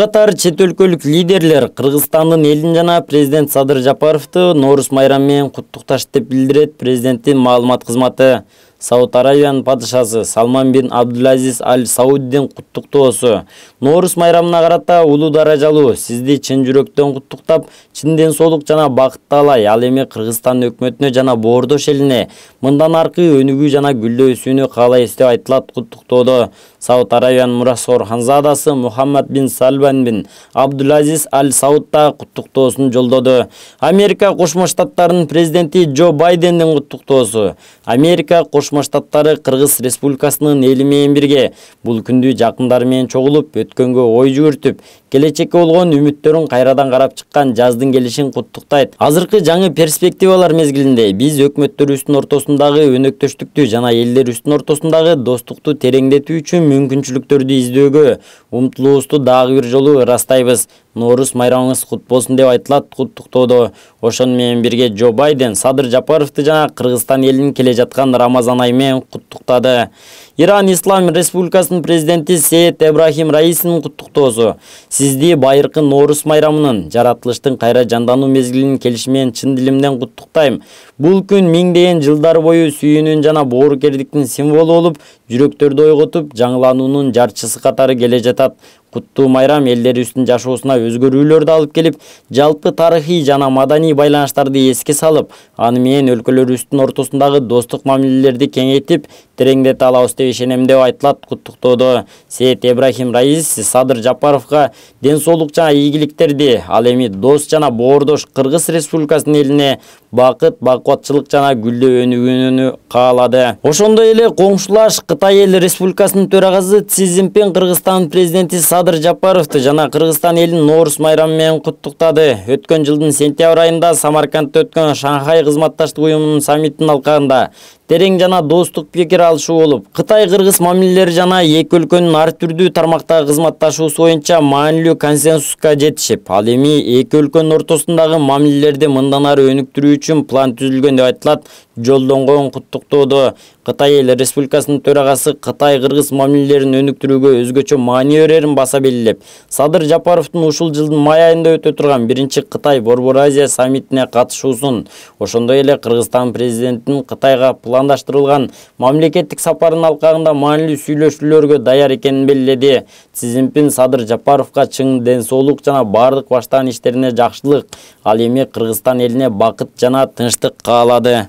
катар чет өлкөлүк лидерлер Кыргызстандын элин жана президент Садыр Жапаровду Ноорус майрамы менен куттукташты деп билдирет президенттин маалымат кызматы. Сауд Арабиянын падышасы Салман бин Абдулазиз Аль Сауддин куттуктоосу. Ноорус майрамына карата улуу даражалуу сизди чын жүрөктөн куттуктап, чын ден соолук жана бакыт таалай. Ал эми Кыргызстан өкмөтүнө жана боордош элине мындан аркы өнүгүү жана гүлдөө өсүүнү каалайбыз деп айтылат куттуктоодо. Сауд Арабиянын мурасор ханзадасы Мухаммад бин Салман бин Абдулазиз Аль Сауд да куттуктоосун жолдоду. Америка Кошмо Штаттарынын президенти Джо Байдендин куттуктоосу. Америка Кошмо Штаттары Кыргыз Республикасынын эли менен бирге бул күндү жакындары менен чогулуп, өткөнгө ой жүгүртүп, келечекке болгон үмүттөрүн кайрадан карап чыккан жаздын келишин куттуктайт. Азыркы жаңы перспективалар мезгилинде биз өкмөттөрүбүздүн ортосундагы өнөктөштүктү жана элдерибиздин ортосундагы достукту тереңдетүү үчүн мүмкүнчүлүктөрдү издөөгө умтулуубузду дагы бир жолу ырастайбыз. Ноорус майрамыңыз кут болсун деп айтылат куттуктоодо. Ошону менен бирге Джо Байден Садыр Жапаровду жана Кыргызстан элин келе жаткан Рамазан айы менен куттуктады. Иран Ислам Республикасынын президенти Сейет Эбрахим Раисинин куттуктоосу. Сизди байыркы Ноорус майрамынын, жаратылыштын кайра жандануу мезгилинин келиши менен чын дилимден куттуктайм. Бул күн миңдеген жылдар бою сүйүүнүн жана боорукердиктин символу болуп, жүрөктөрдү ойготуп, жаңылануунун жарчысы катары келе жатат. Куттуу майрам элдерибиздин жашоосуна өзгөрүүлөрдү алып келип, жалпы тарыхый жана маданий байланыштарды эске салып, аны менен өлкөлөрүбүздүн ортосундагы достук мамилелерди кеңейтип, тереңдете алабыз деп ишенем деп айтылат куттуктоодо. Сейет Эбрахим Раис Садыр Жапаровго ден соолук жана ийгиликтерди, ал эми дос жана боордош Кыргыз Республикасынын элине бакыт, бакубатчылык жана гүлдөө өнүгүүнү каалады. Ошондой эле коңшулаш Кытай эл республикасынын төрагасы Си Цзиньпин Кыргызстан президенти Садыр Жапаровду жана Кыргызстан элин Ноорус майрамы менен куттуктады. Өткөн жылдын сентябрь айында Самаркандта өткөн Шанхай кызматташтык уюмунун саммитинин алкагында терең жана достук пикир алышуу болуп, Кытай-Кыргыз мамилелери жана эки өлкөнүн ар түрдүү тармактагы кызматташуусу боюнча маанилүү консенсуска жетишип, ал эми эки өлкөнүн ортосундагы мамилелерди мындан ары өнүктүрүү үчүн план түзүлгөн деп айтылат жолдонгон куттуктоодо. Кытай эл республикасынын төрагасы Кытай-Кыргыз мамилелерин өнүктүрүүгө өзгөчө маани берерин баса белгилеп, Садыр Жапаровдун ушул жылдын май айында өтө турган биринчи Кытай Борбор Азия саммитине катышуусун, ошондой эле Кыргызстан президентинин Кытайга пландаштырылган мамлекеттик сапарынын алкагында маанилүү сүйлөшүүлөргө даяр экенин белгиледи. Си Цзиньпин Садыр Жапаровго чың ден соолук жана бардык баштаган иштерине жакшылык, ал эми Кыргызстан элине бакыт жана тынчтык каалады.